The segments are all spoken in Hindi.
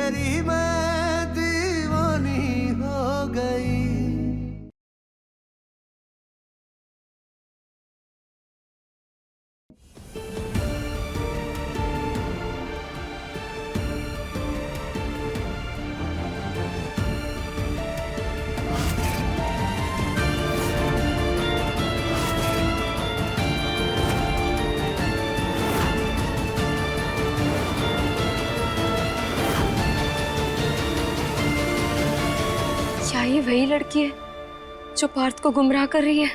तेरी मैं दीवानी हो गई। क्या ये वही लड़की है जो पार्थ को गुमराह कर रही है?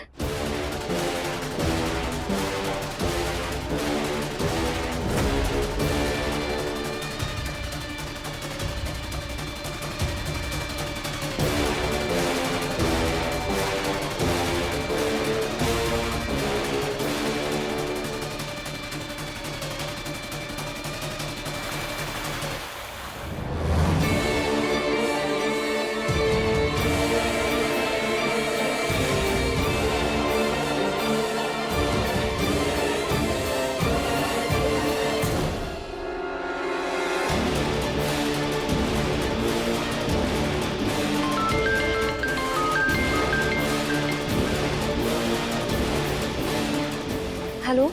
हेलो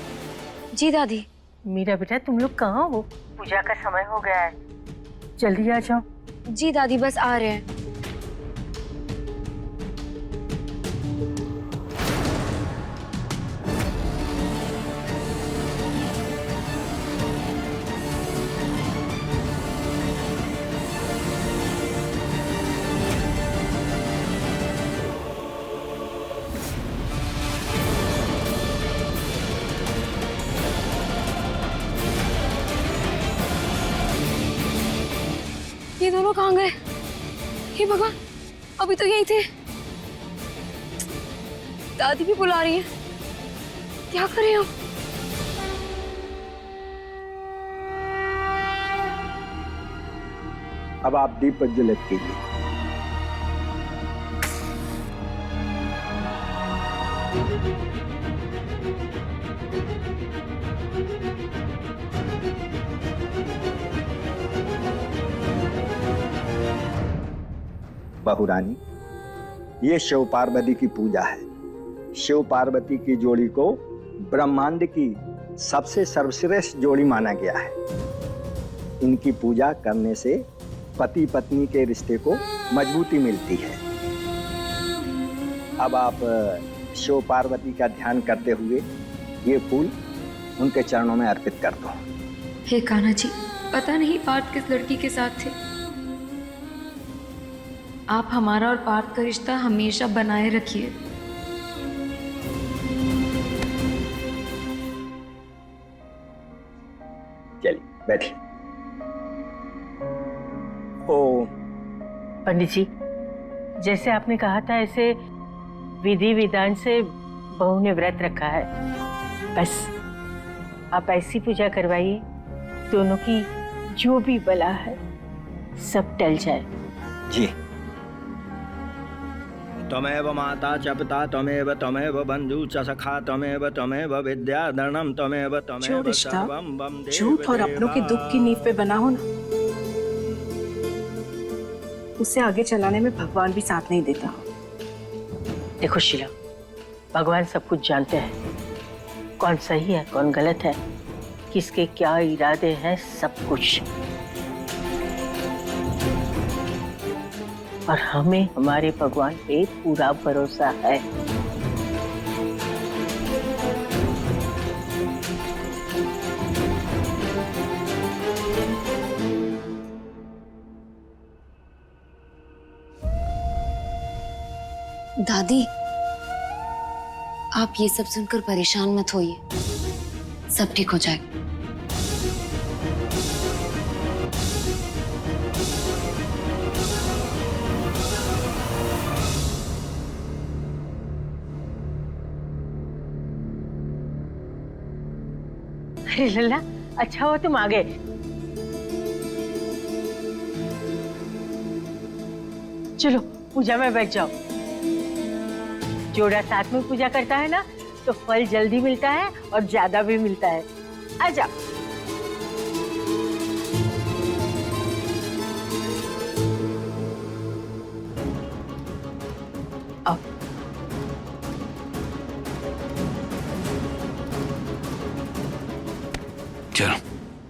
जी दादी। मीरा बेटा, तुम लोग कहाँ हो? पूजा का समय हो गया है, जल्दी आ जाओ। जी दादी बस आ रहे हैं। ये दोनों कहाँ गए? हे भगवान, अभी तो यही थे। दादी भी बुला रही है, क्या करें हम? अब आप दीप प्रज्वलित कीजिए। बहुरानी, ये शिव पार्वती की पूजा है। शिव पार्वती की जोड़ी को ब्रह्मांड की सबसे सर्वश्रेष्ठ जोड़ी माना गया है। इनकी पूजा करने से पति पत्नी के रिश्ते को मजबूती मिलती है। अब आप शिव पार्वती का ध्यान करते हुए ये फूल उनके चरणों में अर्पित कर दो। हे कान्हा जी, पता नहीं पार्थ किस लड़की के साथ थे। आप हमारा और पार्थ का रिश्ता हमेशा बनाए रखिए। चलिए बैठिए। ओ पंडित जी, जैसे आपने कहा था ऐसे विधि विधान से बहू ने व्रत रखा है। बस आप ऐसी पूजा करवाइए, दोनों की जो भी बला है सब टल जाए। जी। त्वमेव माता च पिता त्वमेव त्वमेव बंधु च सखा त्वमेव विद्याधरणं त्वमेव जो रिश्ता झूठ और अपनों के दुख की नींव पे बना हो ना, उसे आगे चलाने में भगवान भी साथ नहीं देता। देखो शीला, भगवान सब कुछ जानते हैं, कौन सही है कौन गलत है, किसके क्या इरादे हैं, सब कुछ। और हमें हमारे भगवान पे पूरा भरोसा है। दादी, आप ये सब सुनकर परेशान मत होइए, सब ठीक हो जाएगा। अरे लल्ला, अच्छा हुआ तुम आ गए। चलो पूजा में बैठ जाओ। जोड़ा साथ में पूजा करता है ना, तो फल जल्दी मिलता है और ज्यादा भी मिलता है। आ जाओ।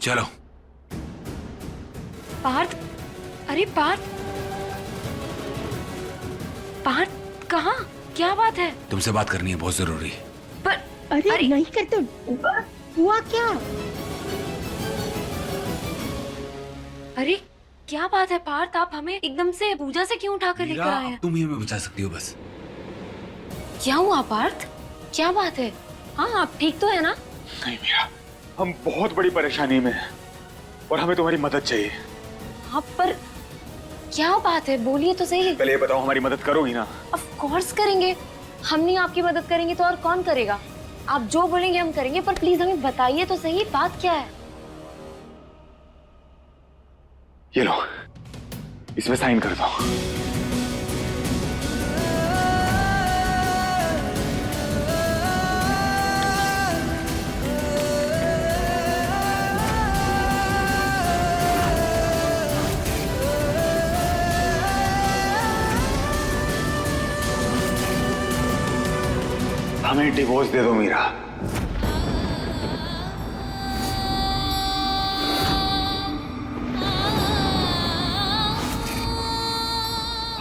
चलो। पार्थ, अरे पार्थ, पार्थ कहाँ? क्या बात है? तुमसे बात करनी है, बहुत जरूरी। पर अरे नहीं करते, हुआ क्या? अरे क्या बात है पार्थ, आप हमें एकदम से पूजा से क्यों उठा कर लेकर आए हैं? तुम ही हमें बचा सकती हो बस। क्या हुआ पार्थ? क्या बात है? हाँ आप ठीक तो है ना? नहीं मीरा, हम बहुत बड़ी परेशानी में हैं और हमें तुम्हारी मदद चाहिए। हाँ पर क्या बात है, बोलिए तो सही। पहले ये बताओ, हमारी मदद करोगी ना? ऑफ कोर्स करेंगे, हम नहीं आपकी मदद करेंगे तो और कौन करेगा? आप जो बोलेंगे हम करेंगे, पर प्लीज हमें बताइए तो सही, बात क्या है? ये लो, इसमें साइन कर दो। हमें डिवोर्स दे दो मीरा।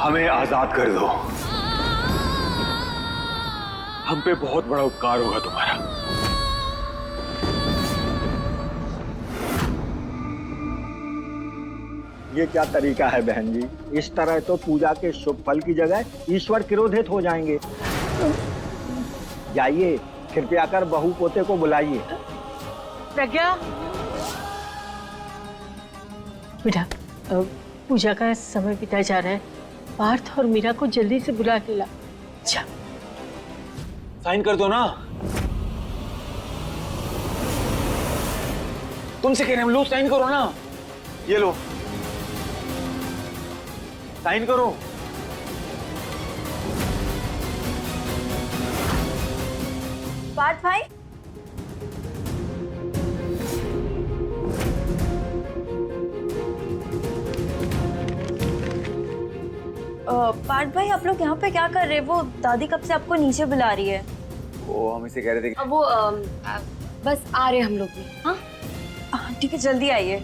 हमें आजाद कर दो। हम पे बहुत बड़ा उपकार होगा तुम्हारा। ये क्या तरीका है बहन जी? इस तरह तो पूजा के शुभ फल की जगह ईश्वर क्रोधित हो जाएंगे। जाइए, कृपया कर बहू पोते को बुलाइए। प्रज्ञा, बेटा पूजा का समय बीता जा रहा है, पार्थ और मीरा को जल्दी से बुला के ला। अच्छा साइन कर दो ना। तुमसे कह रहे हम लोग, साइन करो ना। ये लो, साइन करो। पार्थ भाई, पार्थ भाई आप लोग यहाँ पे क्या कर रहे हैं? वो दादी कब से आपको नीचे बुला रही है। वो हम इसे कह रहे थे कि... अब वो बस आ रहे हम लोग भी। हाँ ठीक है, जल्दी आइए।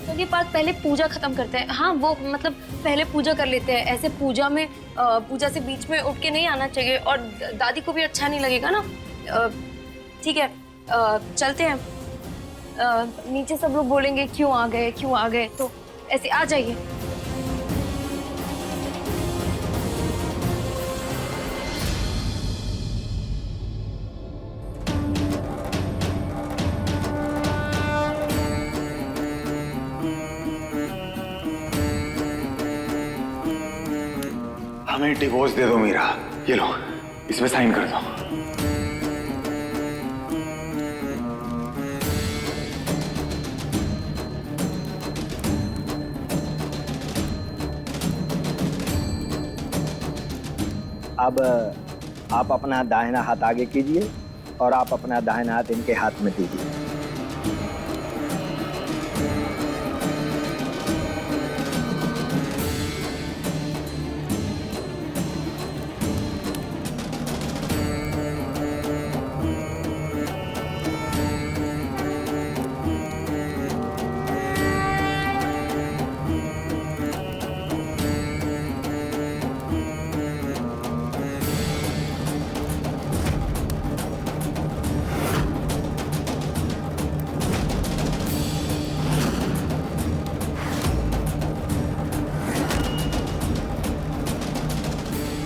चलिए पार्थ, पहले पूजा खत्म करते हैं। हाँ वो मतलब पहले पूजा कर लेते हैं। ऐसे पूजा में पूजा से बीच में उठ के नहीं आना चाहिए और दादी को भी अच्छा नहीं लगेगा ना। ठीक है, चलते हैं। नीचे सब लोग बोलेंगे क्यों आ गए, क्यों आ गए, तो ऐसे आ जाइए। हमें डिवोर्स दे दो मीरा। ये लो, इसमें साइन कर दो। अब आप अपना दाहिना हाथ आगे कीजिए और आप अपना दाहिना हाथ इनके हाथ में दीजिए।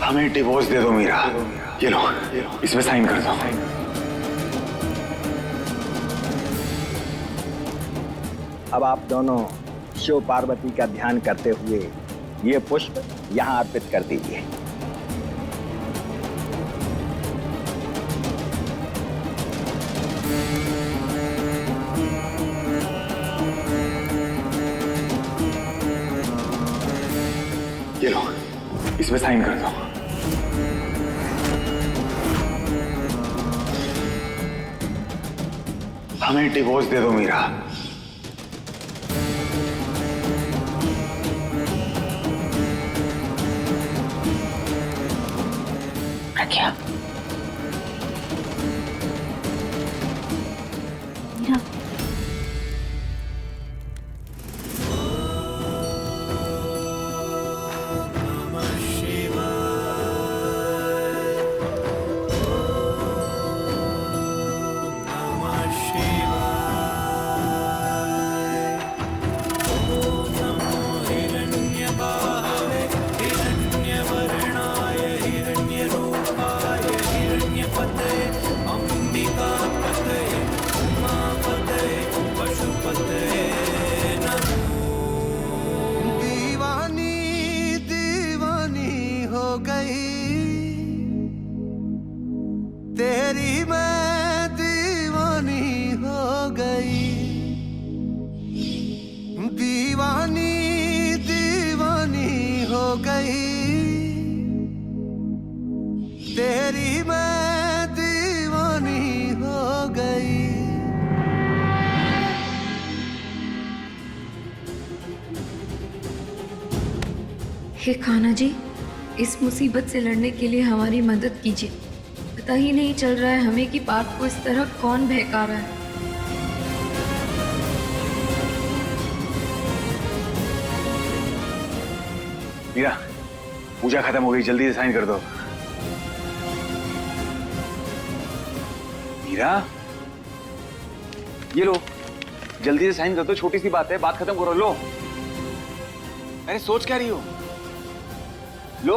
हमें डिवोर्स दे दो मीरा। ये लो, इसमें साइन कर दो। अब आप दोनों शिव पार्वती का ध्यान करते हुए ये पुष्प यहाँ अर्पित कर दीजिए। ये लो, इसमें साइन कर दो। हमें डिवोर्स दे दो मीरा। प्रज्ञा, मीरा, हे कान्हा जी, इस मुसीबत से लड़ने के लिए हमारी मदद कीजिए। पता ही नहीं चल रहा है हमें कि पार्थ को इस तरह कौन बहका रहा है। मीरा, पूजा खत्म हो गई, जल्दी से साइन कर दो। मीरा, ये लो, जल्दी से साइन कर दो, छोटी सी बात है, बात खत्म करो। लो, अरे सोच क्या रही हो? लो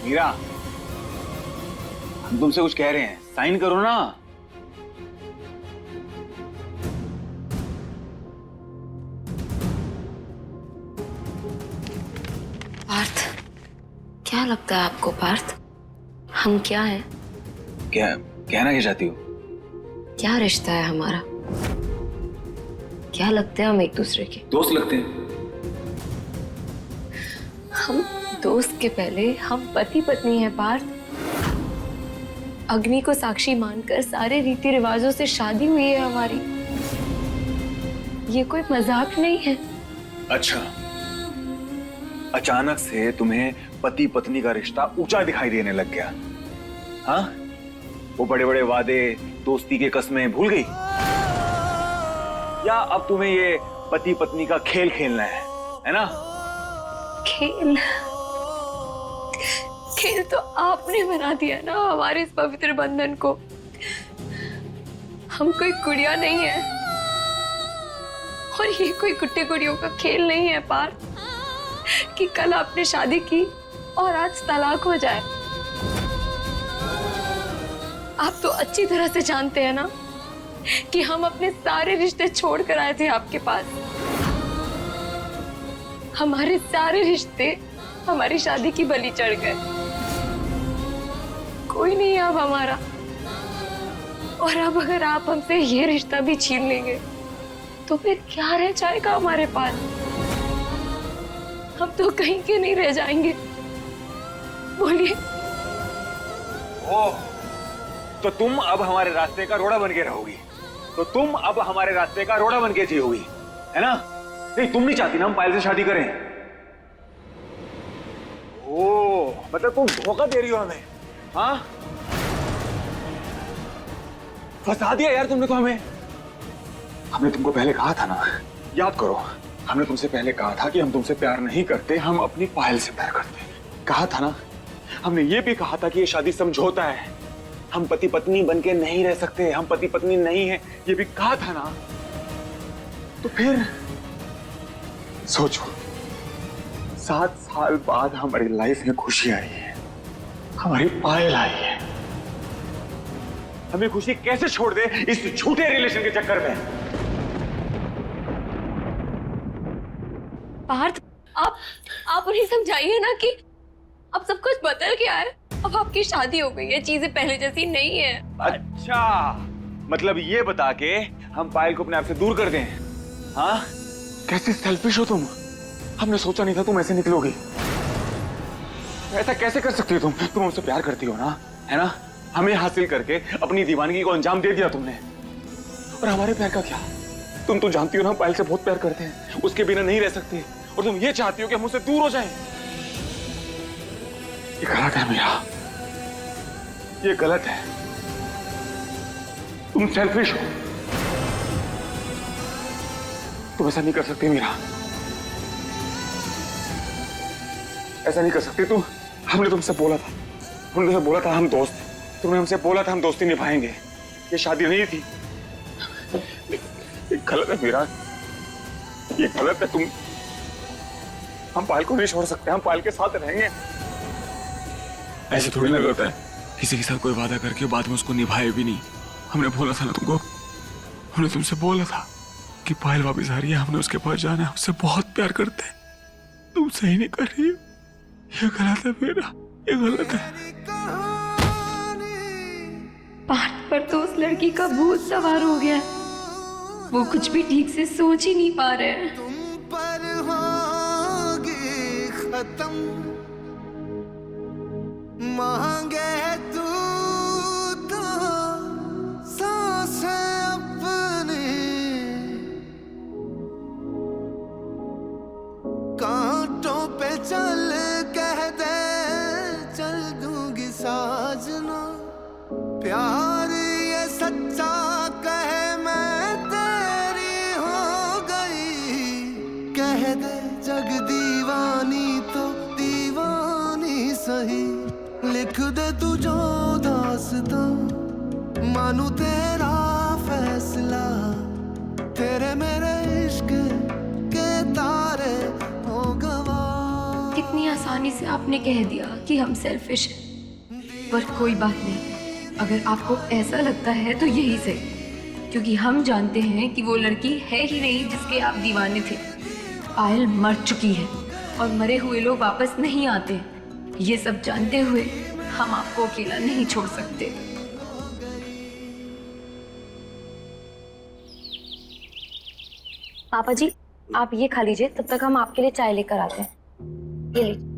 मीरा, हम तुमसे कुछ कह रहे हैं, साइन करो ना। पार्थ, क्या लगता है आपको पार्थ, हम क्या हैं? क्या कहना क्या चाहती हो? क्या रिश्ता है हमारा? क्या लगते हैं हम एक दूसरे के? दोस्त लगते हैं। हम दोस्त के पहले हम पति पत्नी हैं पार्थ। अग्नि को साक्षी मानकर सारे रीति रिवाजों से शादी हुई है हमारी। ये कोई मजाक नहीं है। अच्छा, अचानक से तुम्हें पति पत्नी का रिश्ता ऊंचा दिखाई देने लग गया? हाँ, वो बड़े बड़े वादे, दोस्ती के कस्में भूल गई? या अब तुम्हें ये पति पत्नी का खेल खेलना है ना? खेल? खेल तो आपने बना दिया ना हमारे इस पवित्र बंधन को। हम कोई गुड़िया नहीं है, और ये कोई गुड्डे गुड़ियों का खेल नहीं है पार्थ कि कल आपने शादी की और आज तलाक हो जाए। आप तो अच्छी तरह से जानते हैं ना कि हम अपने सारे रिश्ते छोड़ कर आए थे आपके पास। हमारे सारे रिश्ते हमारी शादी की बलि चढ़ गए। कोई नहीं अब हमारा। और अब अगर आप हमसे ये रिश्ता भी छीन लेंगे तो फिर क्या रह जाएगा हमारे पास? हम तो कहीं के नहीं रह जाएंगे। बोलिए। ओह, तो तुम अब हमारे रास्ते का रोड़ा बन के रहोगी? तो तुम अब हमारे रास्ते का रोड़ा बन के जियोगी, है ना? नहीं, तुम नहीं चाहती ना हम पायल से शादी करें? ओह, मतलब तुम धोखा दे रही हो हमें? हाँ, फंसा दिया यार तुमने तो हमें। हमने तुमको पहले कहा था ना, याद करो, हमने तुमसे पहले कहा था कि हम तुमसे प्यार नहीं करते, हम अपनी पायल से प्यार करते। कहा था ना, हमने ये भी कहा था कि ये शादी समझौता है, हम पति पत्नी बनके नहीं रह सकते, हम पति पत्नी नहीं है, ये भी कहा था ना। तो फिर सोचो, 7 साल बाद हमारी लाइफ में खुशी आई है, हमारी पायल आई है। हमें खुशी कैसे छोड़ दे इस झूठे रिलेशन के चक्कर में? पार्थ, आप उन्हें समझाइए ना कि अब सब कुछ बदल गया है। अब आपकी शादी हो गई है, चीजें पहले जैसी नहीं है। अच्छा, मतलब ये बता के हम पायल को अपने आप से दूर कर दें? हाँ, कैसे सेल्फिश हो तुम। हमने सोचा नहीं था तुम ऐसे निकलोगी। ऐसा कैसे कर सकती हो तुम हमसे प्यार करती हो ना, है ना? हमें हासिल करके अपनी दीवानगी को अंजाम दे दिया तुमने। और हमारे प्यार का क्या? तुम तो जानती हो ना, हम पायल से बहुत प्यार करते हैं, उसके बिना नहीं रह सकते, और तुम ये चाहती हो कि हम उससे दूर हो जाएं। ये गलत है मीरा, ये गलत है। तुम सेल्फिश हो, तुम ऐसा नहीं कर सकती मीरा, ऐसा नहीं कर सकती तुम। हमने तुमसे बोला था हम दोस्त, तुमने हमसे बोला था हम दोस्ती निभाएंगे, ये शादी नहीं थी। ये गलत है मीरा, ये गलत है। तुम, हम पायल को नहीं छोड़ सकते, हम पायल के साथ रहेंगे। ऐसे थोड़ी ना होता है, किसी के साथ कोई वादा करके बाद में उसको निभाए भी नहीं। हमने बोला था ना तुमको, हमने तुमसे बोला था कि पायल वापस आ रही है, हमने उसके पास जाना है, उससे बहुत प्यार करते हैं। तुम सही नहीं कर रही हो, ये गलत है मेरा, ये गलत है। पार्थ पर तो उस लड़की का भूत सवार हो गया है। वो कुछ भी ठीक से सोच ही नहीं पा रहे हैं। तुम पर होगी खत्म, मांगे तू तो सांसें अपनी, प्यार ये सच्चा कहे मैं तेरी हो गई, कह दे जग दीवानी तो दीवानी सही, लिख दे तू जो दास्तां, मानू तेरा फैसला, तेरे मेरे इश्क के तारे हो गवा। कितनी आसानी से आपने कह दिया कि हम सेल्फिश हैं, पर कोई बात नहीं। अगर आपको ऐसा लगता है तो यही सही, क्योंकि हम जानते हैं कि वो लड़की है ही नहीं जिसके आप दीवाने थे। पायल मर चुकी है और मरे हुए लोग वापस नहीं आते। ये सब जानते हुए हम आपको अकेला नहीं छोड़ सकते। पापा जी, आप ये खा लीजिए, तब तक हम आपके लिए चाय लेकर आते हैं। ये लीजिए।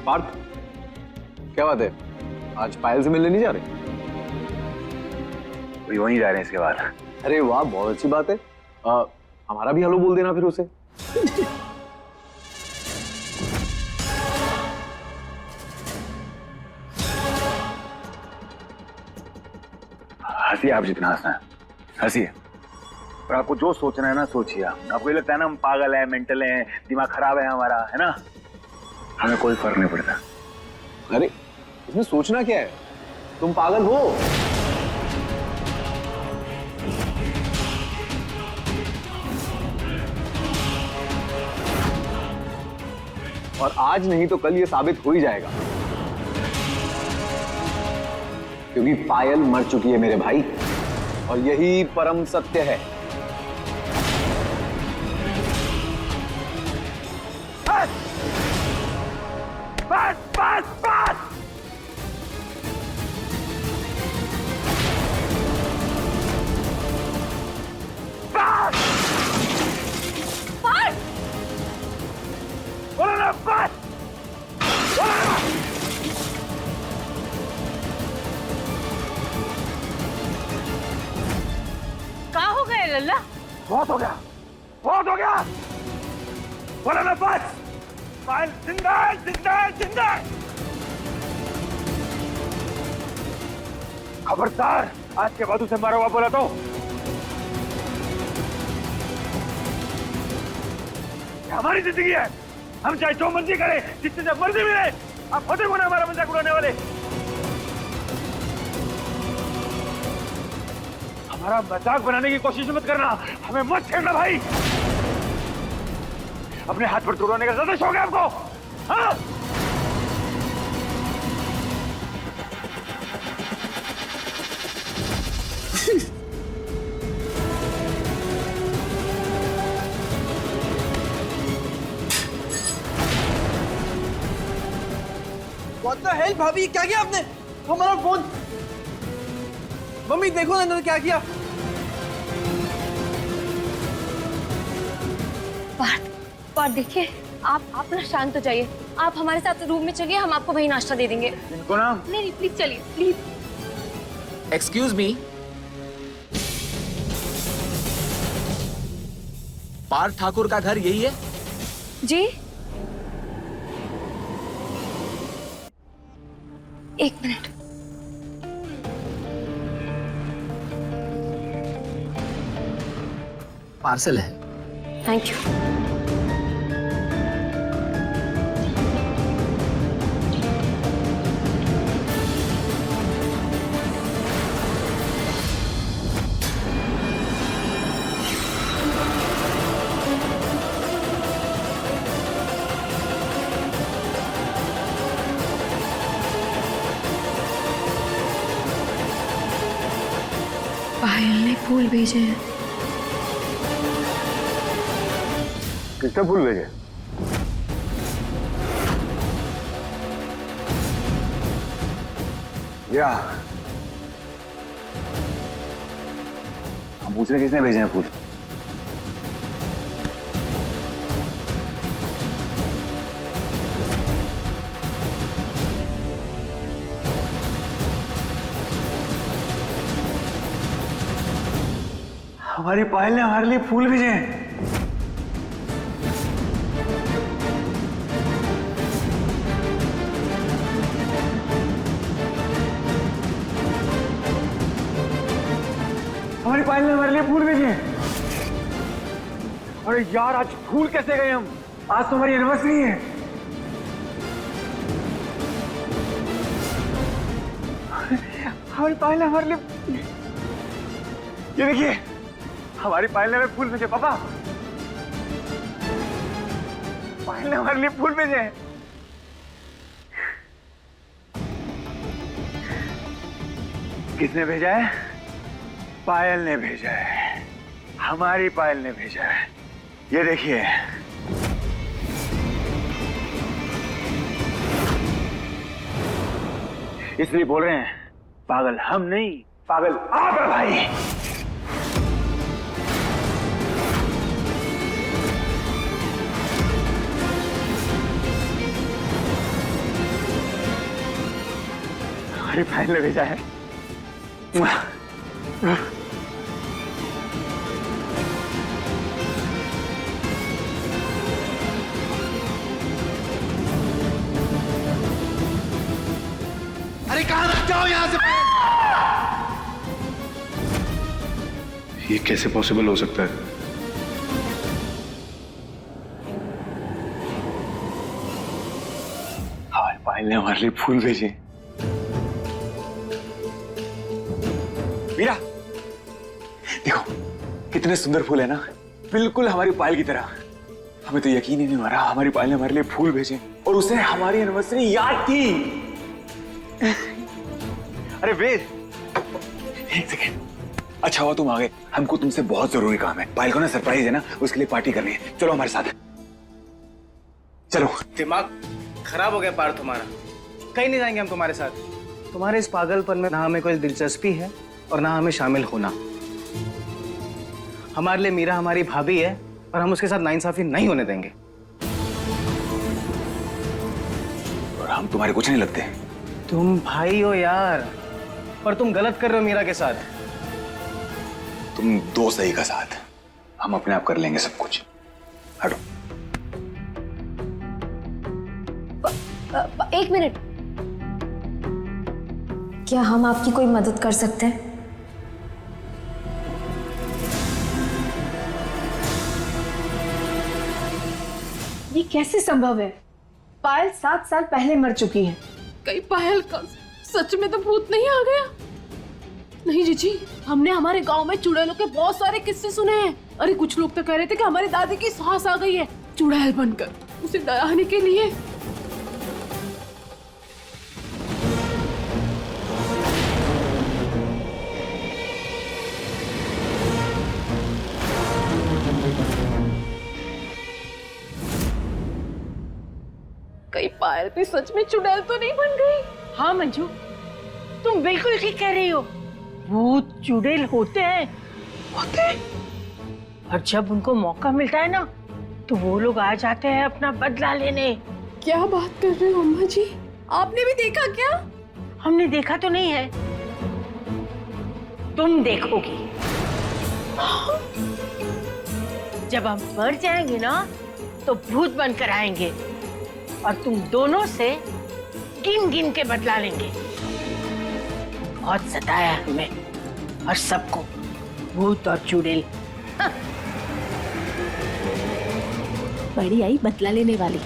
पार्थ, क्या बात है? आज पायल से मिलने नहीं जा रहे? वही वहीं जा रहे हैं इसके बाद। अरे वाह, बहुत अच्छी बात है। हमारा भी हेलो बोल देना फिर उसे। हंसिए, आप जितना हंसना है हंसिए, और आपको जो सोचना है ना सोचिए। आपको ये लगता है ना हम पागल हैं, मेंटल हैं, दिमाग खराब है हमारा, है ना? हमें कोई फर्क नहीं पड़ता। अरे इसमें सोचना क्या है? तुम पागल हो। और आज नहीं तो कल ये साबित हो ही जाएगा, क्योंकि पायल मर चुकी है मेरे भाई, और यही परम सत्य है। बस बस बस, बस बोलो ना, बस बोलो ना। कहाँ हो गए लल्ला? बहुत हो गया, बहुत हो गया, बोलो ना बस। पायल जिंदा है, जिंदा है, जिंदा है। खबरदार आज के बाद उसे मारा हुआ बोला तो ये हमारी जिंदगी है, हम चाहे जो मर्जी करें, जितने से मर्जी मिले, आप होते हो ना हमारा मजाक उड़ाने वाले। हमारा मजाक बनाने की कोशिश मत करना, हमें मत छेड़ना भाई। अपने हाथ पर तोड़ने का ज्यादा शौक है आपको? हाँ? What the hell, भाभी क्या किया आपने? हमारा फोन। मम्मी देखो ना इन्होंने क्या किया। पार्थ देखिए, आप ना शांत हो जाइए। आप हमारे साथ रूम में चलिए, हम आपको वहीं नाश्ता दे देंगे। इनको ना नहीं प्लीज चलिए, please. Excuse me, Parth Thakur का घर यही है? जी, एक मिनट। पार्सल है। Thank you. फूल भेजे हैं। किसने फूल भेजे? या हम पूछ रहे किसने भेजे हैं फूल? हमारी पायल ने हमारे लिए फूल भेजे हैं। हमारी पायल ने हमारे लिए फूल भेजे हैं। अरे यार, आज फूल कैसे गए हम? आज तो हमारी एनिवर्सरी है। हमारी पायल ने हमारे लिए, ये देखिए, हमारी पायल ने हमें फूल भेजे। पापा, पायल ने हमारे लिए फूल भेजे हैं। किसने भेजा है? पायल ने भेजा है। हमारी पायल ने भेजा है। ये देखिए, इसलिए बोल रहे हैं, पागल हम नहीं, पागल आप है भाई। हमारी पायल ने भेजा है। अरे कहां तक जाओ यहां से? ये कैसे पॉसिबल हो सकता है? हमारी पायल ने हमारे लिए फूल भेजे। मीरा, देखो कितने सुंदर फूल है ना, बिल्कुल हमारी पायल की तरह। हमें तो यकीन ही नहीं हो रहा, हमारी पायल ने हमारे लिए फूल भेजे और उसे हमारी एनिवर्सरी याद थी। अरे वेद, एक सेकेंड। अच्छा हुआ तुम आ गए, हमको तुमसे बहुत जरूरी काम है। पायल को ना सरप्राइज है ना, उसके लिए पार्टी करनी है। चलो हमारे साथ, चलो। दिमाग खराब हो गया पार्थ तुम्हारा। कहीं नहीं जाएंगे हम तुम्हारे साथ। तुम्हारे इस पागलपन में ना हमें कोई दिलचस्पी है और ना हमें शामिल होना। हमारे लिए मीरा हमारी भाभी है और हम उसके साथ नाइंसाफी नहीं होने देंगे। और हम तुम्हारे कुछ नहीं लगते। तुम भाई हो यार, पर तुम गलत कर रहे हो मीरा के साथ। तुम दो सही का साथ, हम अपने आप कर लेंगे सब कुछ। हटो। एक मिनट, क्या हम आपकी कोई मदद कर सकते हैं? ये कैसे संभव है? पायल 7 साल पहले मर चुकी है। कहीं पायल का सच में तो भूत नहीं आ गया? नहीं जीजी, हमने हमारे गांव में चुड़ैलों के बहुत सारे किस्से सुने हैं। अरे कुछ लोग तो कह रहे थे कि हमारी दादी की सास आ गई है चुड़ैल बनकर, उसे डराने के लिए। कहीं पायल भी सच में चुड़ैल तो नहीं बन गई? हाँ मंजू, तुम बिल्कुल ठीक कह रही हो। भूत चुड़ैल होते हैं। और जब उनको मौका मिलता है ना, तो वो लोग आ जाते हैं अपना बदला लेने। क्या बात कर रहे हो अम्मा जी? आपने भी देखा क्या? हमने देखा तो नहीं है, तुम देखोगी। जब हम मर जाएंगे ना, तो भूत बनकर आएंगे और तुम दोनों से गिन गिन के बदला लेंगे। बहुत सताया हमें और सबको, भूत और चुड़ैल। बड़ी आई बदला लेने वाली।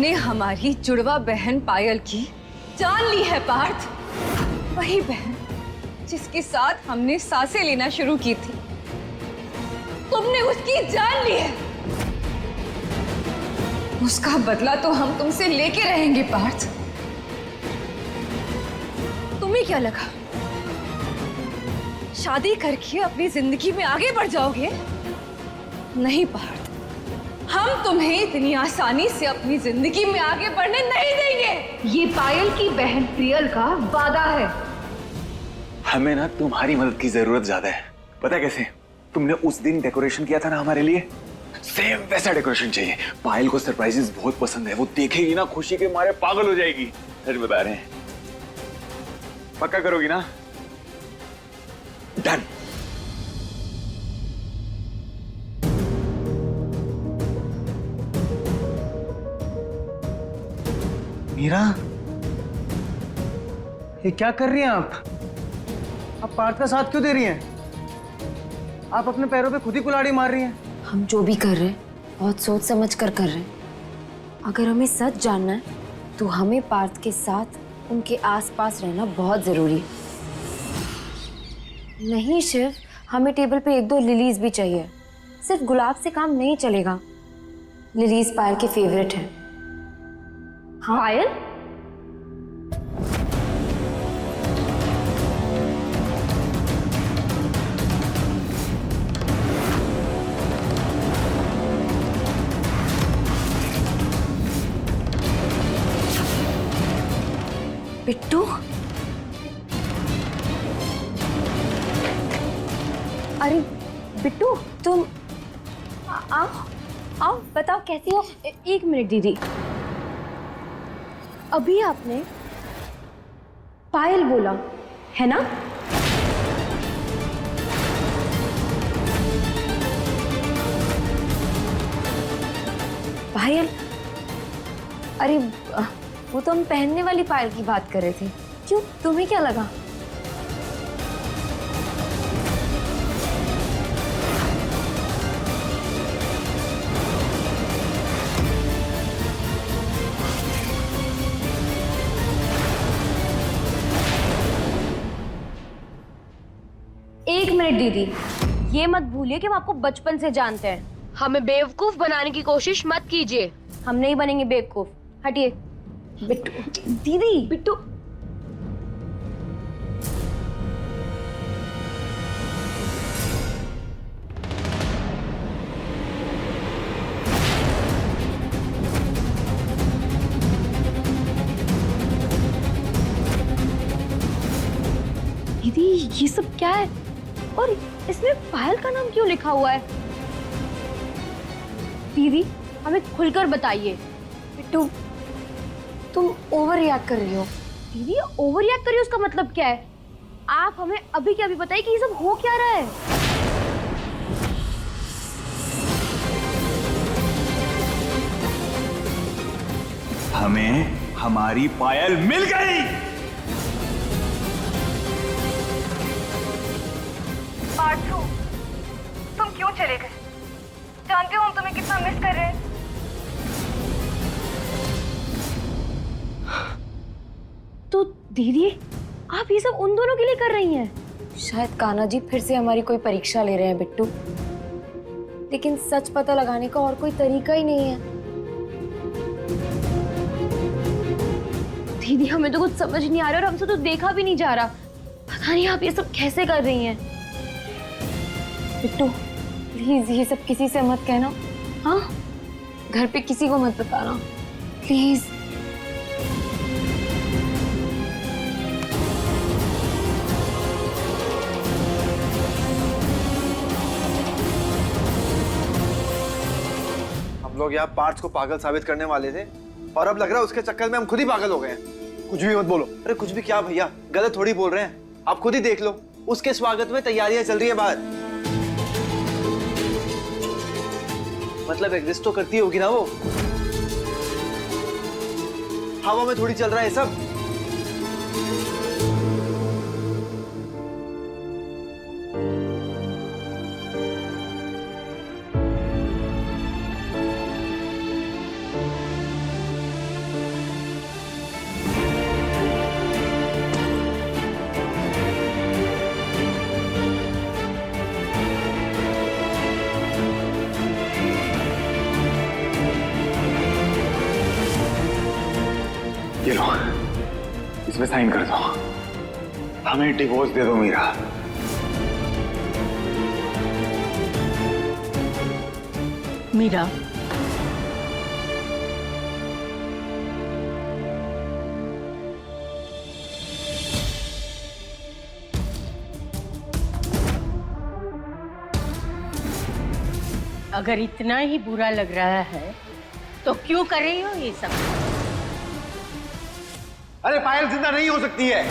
हमने हमारी जुड़वा बहन पायल की जान ली है पार्थ। वही बहन जिसके साथ हमने सांसें लेना शुरू की थी, तुमने उसकी जान ली है। उसका बदला तो हम तुमसे लेके रहेंगे पार्थ। तुम्हें क्या लगा शादी करके अपनी जिंदगी में आगे बढ़ जाओगे? नहीं पार्थ, हम तुम्हें इतनी आसानी से अपनी जिंदगी में आगे बढ़ने नहीं देंगे। ये पायल की बहन प्रियल का वादा है। हमें ना तुम्हारी मदद की जरूरत ज्यादा है। पता है कैसे? तुमने उस दिन डेकोरेशन किया था ना हमारे लिए, सेम वैसा डेकोरेशन चाहिए। पायल को सरप्राइजेस बहुत पसंद है, वो देखेगी ना खुशी के मारे पागल हो जाएगी। सच बता रहे हैं, पक्का करोगी ना? डन। मीरा, ये क्या कर रही हैं आप? पार्थ का साथ क्यों दे रही हैं? आप अपने पैरों पे खुद ही कुल्हाड़ी मार रही हैं। हम जो भी कर रहे हैं बहुत सोच समझ कर रहे हैं। अगर हमें सच जानना है तो हमें पार्थ के साथ उनके आसपास रहना बहुत जरूरी है। नहीं शिव, हमें टेबल पे 1-2 लिलीज भी चाहिए। सिर्फ गुलाब से काम नहीं चलेगा। लिलीज पायल के फेवरेट है। हाँ पायल? बिट्टू, अरे बिट्टू तुम आओ आओ, बताओ कैसी हो? 1 मिनट दीदी, अभी आपने पायल बोला है ना? पायल? अरे वो तो हम पहनने वाली पायल की बात कर रहे थे। क्यों, तुम्हें क्या लगा? एक मिनट दीदी, ये मत भूलिए कि हम आपको बचपन से जानते हैं। हमें बेवकूफ बनाने की कोशिश मत कीजिए। हम नहीं बनेंगे बेवकूफ। हटिए। बिट्टू दीदी, बिट्टू दीदी ये सब क्या है? और इसमें पायल का नाम क्यों लिखा हुआ है? दीदी हमें खुलकर बताइए। बिट्टू तुम ओवर रिएक्ट कर रही हो। दीदी ओवर रिएक्ट कर रही हो उसका मतलब क्या है? आप हमें अभी के अभी बताइए कि ये सब हो क्या रहा है? हमें हमारी पायल मिल गई। पार्थू, तुम क्यों चले गए? जानते हो हम तुम्हें कितना मिस कर रहे हैं। तो दीदी आप ये सब उन दोनों के लिए कर रही हैं? शायद कान्हा जी फिर से हमारी कोई परीक्षा ले रहे हैं बिट्टू, लेकिन सच पता लगाने का और कोई तरीका ही नहीं है। दीदी हमें तो कुछ समझ नहीं आ रहा और हमसे तो देखा भी नहीं जा रहा। पता नहीं आप ये सब कैसे कर रही हैं। बिट्टू प्लीज ये सब किसी से मत कहना। हाँ, घर पे किसी को मत बताना प्लीज। हम लोग यहाँ पार्थ को पागल साबित करने वाले थे और अब लग रहा है उसके चक्कर में हम खुद ही पागल हो गए हैं। कुछ भी मत बोलो। अरे कुछ भी क्या भैया, गलत थोड़ी बोल रहे हैं। आप खुद ही देख लो, उसके स्वागत में तैयारियां चल रही है बाहर। मतलब एग्जिस्ट तो करती होगी ना वो। हवा में थोड़ी चल रहा है सब। ये लो, इसमें साइन कर दो। हमें डिवोर्स दे दो मीरा। मीरा, अगर इतना ही बुरा लग रहा है तो क्यों कर रही हो ये सब? अरे पायल जिंदा नहीं हो सकती है।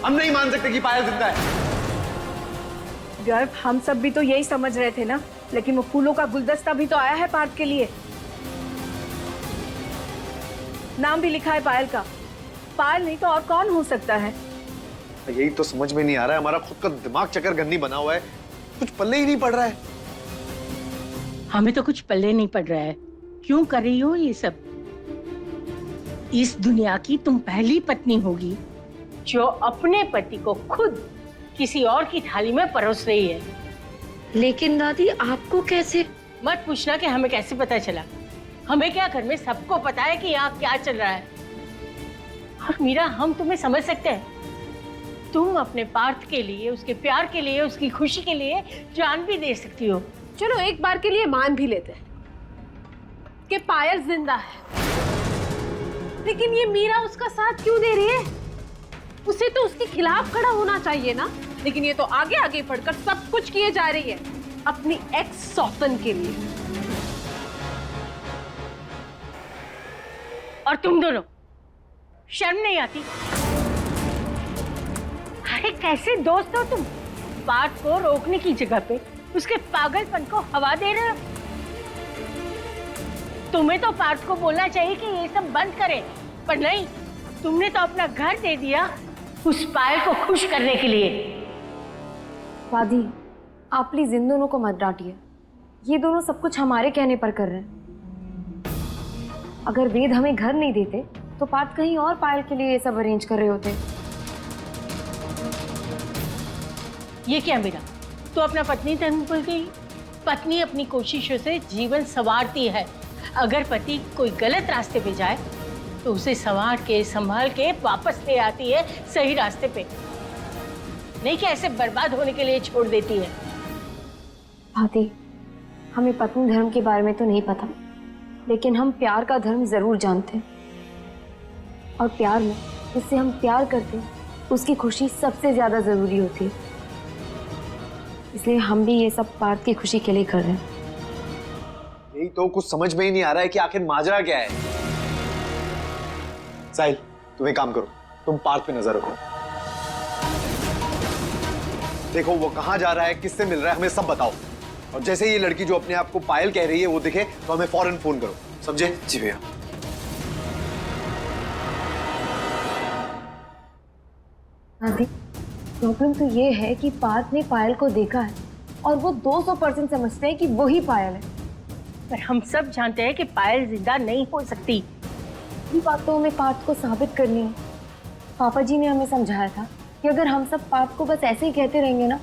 हम नहीं मान सकते कि पायल जिंदा है। गर्व, हम सब भी तो यही समझ रहे थे ना, लेकिन वो फूलों का गुलदस्ता भी तो आया है पार्थ के लिए। नाम भी लिखा है पायल का। पायल नहीं तो और कौन हो सकता है? यही तो समझ में नहीं आ रहा है। हमारा खुद का दिमाग चक्कर गन्नी बना हुआ है, कुछ पल्ले ही नहीं पड़ रहा है। हमें तो कुछ पल्ले नहीं पड़ रहा है। क्यों कर रही हो ये सब? इस दुनिया की तुम पहली पत्नी होगी जो अपने पति को खुद किसी और की थाली में परोस रही है। लेकिन दादी आपको कैसे? मत पूछना कि हमें कैसे पता चला। हमें क्या, घर में सबको पता है कि यहाँ क्या चल रहा है। और मीरा, हम तुम्हें समझ सकते हैं। तुम अपने पार्थ के लिए, उसके प्यार के लिए, उसकी खुशी के लिए जान भी दे सकती हो। चलो एक बार के लिए मान भी लेते हैं कि पायल जिंदा है, लेकिन ये मीरा उसका साथ क्यों दे रही है? उसे तो उसके खिलाफ खड़ा होना चाहिए ना, लेकिन ये तो आगे आगे बढ़कर सब कुछ किए जा रही है अपनी एक्स सौतन के लिए। और तुम दोनों, शर्म नहीं आती? अरे कैसे दोस्त हो तुम? पार्थ को रोकने की जगह पे उसके पागलपन को हवा दे रहे हो। तुम्हें तो पार्थ को बोलना चाहिए कि ये सब बंद करे, पर नहीं, तुमने तो अपना घर दे दिया उस पायल को खुश करने के लिए। दादी, आप प्लीज इन दोनों को मत डांटिए। ये दोनों सब कुछ हमारे कहने पर कर रहे हैं। अगर वेद हमें घर नहीं देते तो पार्थ कहीं और पायल के लिए ये सब अरेंज कर रहे होते। ये क्या मीरा, तो अपना पत्नी धर्म भूल गई? पत्नी अपनी कोशिशों से जीवन संवारती है। अगर पति कोई गलत रास्ते पे जाए तो उसे संवार के, संभाल के वापस ले आती है सही रास्ते पे, नहीं कि ऐसे बर्बाद होने के लिए छोड़ देती है। दादी, हमें पत्नी धर्म के बारे में तो नहीं पता, लेकिन हम प्यार का धर्म जरूर जानते हैं। और प्यार में जिससे हम प्यार करते हैं उसकी खुशी सबसे ज्यादा जरूरी होती है। इसलिए हम भी ये सब पार्थ की खुशी के लिए कर रहे हैं। यही तो कुछ समझ में ही नहीं आ रहा है कि आखिर माजरा क्या है। साहिल, तुम एक काम करो, तुम पार्थ पे नजर रखो। देखो वो कहाँ जा रहा है, किससे मिल रहा है, हमें सब बताओ। और जैसे ये लड़की जो अपने आप को पायल कह रही है वो दिखे तो हमें फौरन फोन करो, समझे? जी भैया। दादी, प्रॉब्लम तो ये है कि पार्थ ने पायल को देखा है और वो 200% समझते हैं कि वही पायल है। पर हम सब जानते हैं कि पायल जिंदा नहीं हो सकती। ये बात तो हमें पार्थ को साबित करनी है। पापा जी ने हमें समझाया था कि अगर हम सब पार्थ को बस ऐसे ही कहते रहेंगे ना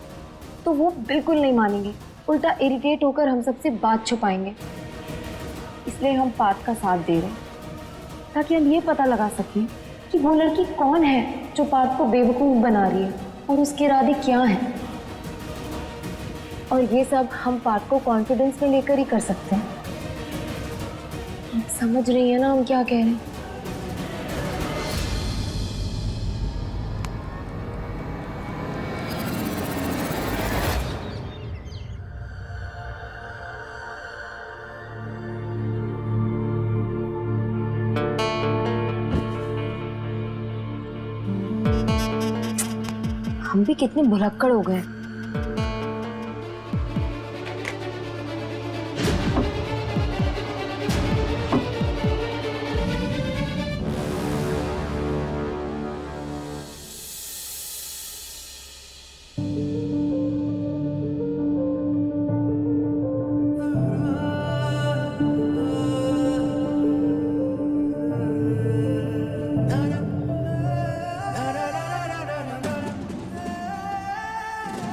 तो वो बिल्कुल नहीं मानेंगे, उल्टा इरिटेट होकर हम सबसे बात छुपाएंगे। इसलिए हम पार्थ का साथ दे रहे हैं ताकि हम ये पता लगा सकें कि वो लड़की कौन है जो पार्थ को बेवकूफ़ बना रही है और उसके इरादे क्या हैं। और ये सब हम पार्थ को कॉन्फिडेंस में लेकर ही कर सकते हैं। समझ रही है ना हम क्या कह रहे हैं? हम भी कितने भुलक्कड़ हो गए।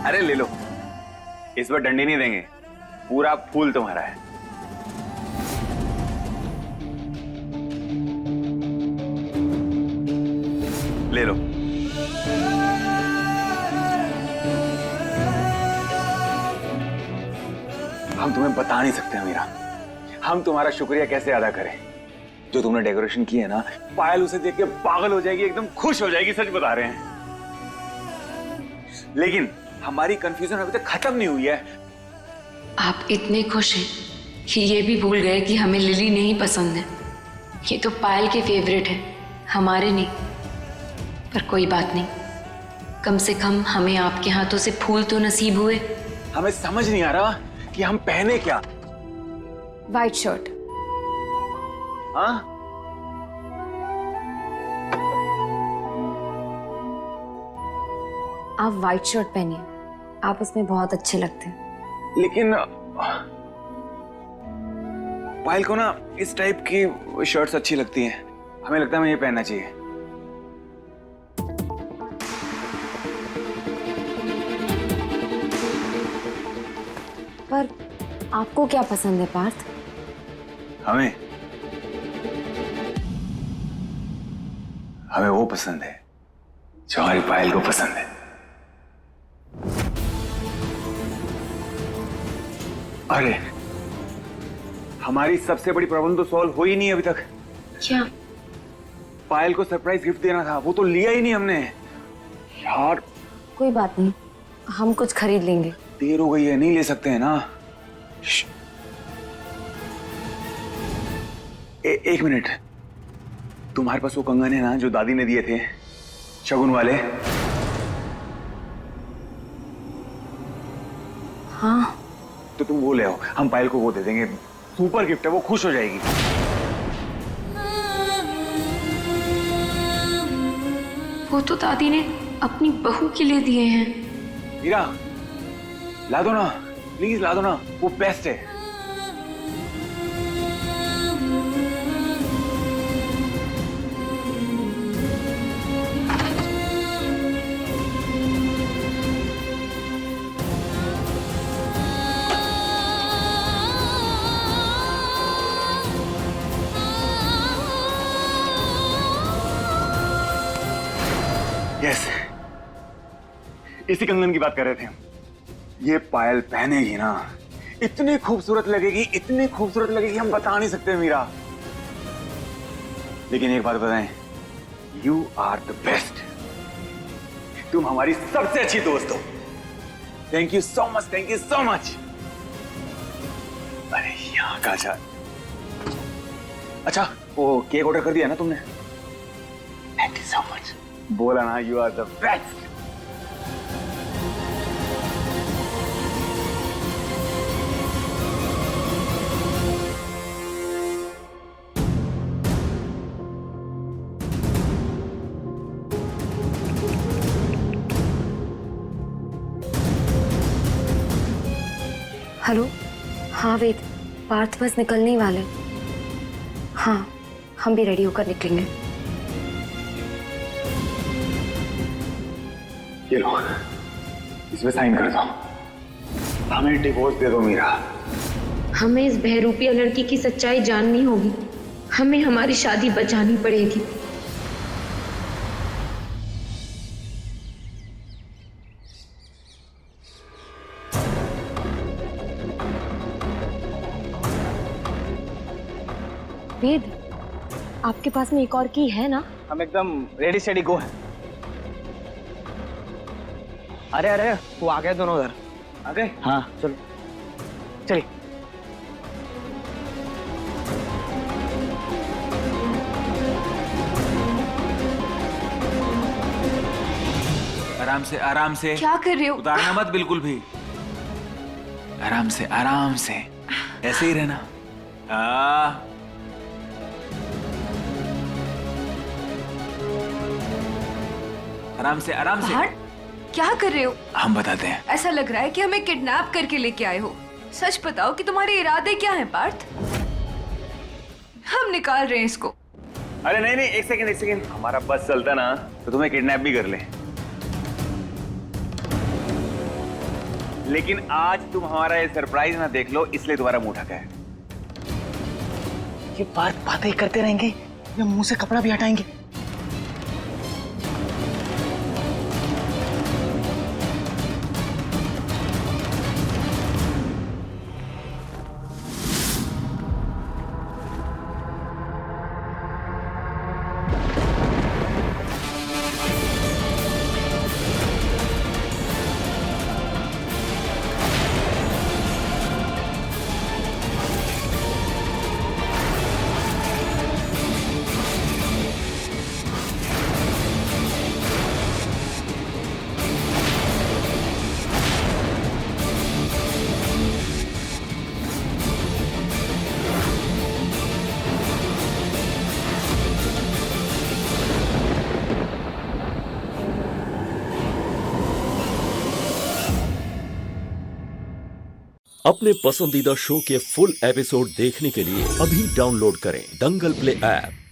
अरे ले लो, इस बार डंडी नहीं देंगे, पूरा फूल तुम्हारा है। ले लो। हम तुम्हें बता नहीं सकते मीरा, हम तुम्हारा शुक्रिया कैसे अदा करें। जो तुमने डेकोरेशन की है ना, पायल उसे देख के पागल हो जाएगी, एकदम खुश हो जाएगी, सच बता रहे हैं। लेकिन हमारी कंफ्यूजन अभी तक खत्म नहीं हुई है। आप इतने खुश हैं कि ये भी भूल गए कि हमें लिली नहीं पसंद है। ये तो पायल के फेवरेट है, हमारे नहीं। पर कोई बात नहीं, कम से कम हमें आपके हाथों से फूल तो नसीब हुए। हमें समझ नहीं आ रहा कि हम पहने क्या। White shirt. हाँ, आप वाइट शर्ट पहनिए, आप उसमें बहुत अच्छे लगते हैं। लेकिन पायल को ना इस टाइप की शर्ट्स अच्छी लगती हैं। हमें लगता है हमें ये पहनना चाहिए। पर आपको क्या पसंद है पार्थ? हमें वो पसंद है जो हमारी पायल को पसंद है। अरे हमारी सबसे बड़ी प्रॉब्लम तो सॉल्व हुई नहीं अभी तक। क्या? पायल को सरप्राइज गिफ्ट देना था, वो तो लिया ही नहीं हमने यार। कोई बात नहीं, हम कुछ खरीद लेंगे। देर हो गई है, नहीं ले सकते हैं ना। एक मिनट, तुम्हारे पास वो कंगन है ना जो दादी ने दिए थे, शगुन वाले? हाँ। तो तुम वो ले आओ, हम पायल को वो दे देंगे। सुपर गिफ्ट है, वो खुश हो जाएगी। वो तो दादी ने अपनी बहू के लिए दिए हैं। मीरा, ला दो ना, प्लीज ला दो ना, वो बेस्ट है। यस, इसी कंगन की बात कर रहे थे हम। ये पायल पहनेगी ना, इतनी खूबसूरत लगेगी, इतनी खूबसूरत लगेगी, हम बता नहीं सकते मीरा। लेकिन एक बात बताएं, यू आर द बेस्ट। तुम हमारी सबसे अच्छी दोस्त हो। Thank you so much, thank you so much. अरे यहाँ का अच्छा, वो केक ऑर्डर कर दिया ना तुमने? Thank you so much. बोला ना, you are the best. Hello. हाँ वेद, पार्थ बस निकलने ही वाले। हाँ, हम भी रेडी होकर निकलेंगे। ये लो, इसमें साइन कर दो। हमें डिवोर्स दे दो मीरा। हमें इस बहरूपिया लड़की की सच्चाई जाननी होगी। हमें हमारी शादी बचानी पड़ेगी। वेद, आपके पास में एक और की है ना? हम एकदम रेडी स्टेडी गो है। अरे अरे, वो आ गए दोनों उधर। आ गए? हाँ, चलो चलिए। आराम से, आराम से। क्या कर रहे हो? उतारना मत बिल्कुल भी। आराम से, आराम से, ऐसे ही रहना। आराम से, आराम से। क्या कर रहे हो? हम बताते हैं। ऐसा लग रहा है कि हमें किडनैप करके लेके आए हो। सच बताओ कि तुम्हारे इरादे क्या हैं पार्थ? हम निकाल रहे हैं इसको। अरे नहीं नहीं, एक सेकंड एक सेकंड। हमारा बस चलता ना तो तुम्हें किडनैप भी कर ले। लेकिन आज तुम हमारा ये सरप्राइज ना देख लो, इसलिए तुम्हारा मुंह ढका है। ये बातें ही करते रहेंगे या मुंह से कपड़ा भी हटाएंगे? अपने पसंदीदा शो के फुल एपिसोड देखने के लिए अभी डाउनलोड करें दंगल प्ले ऐप।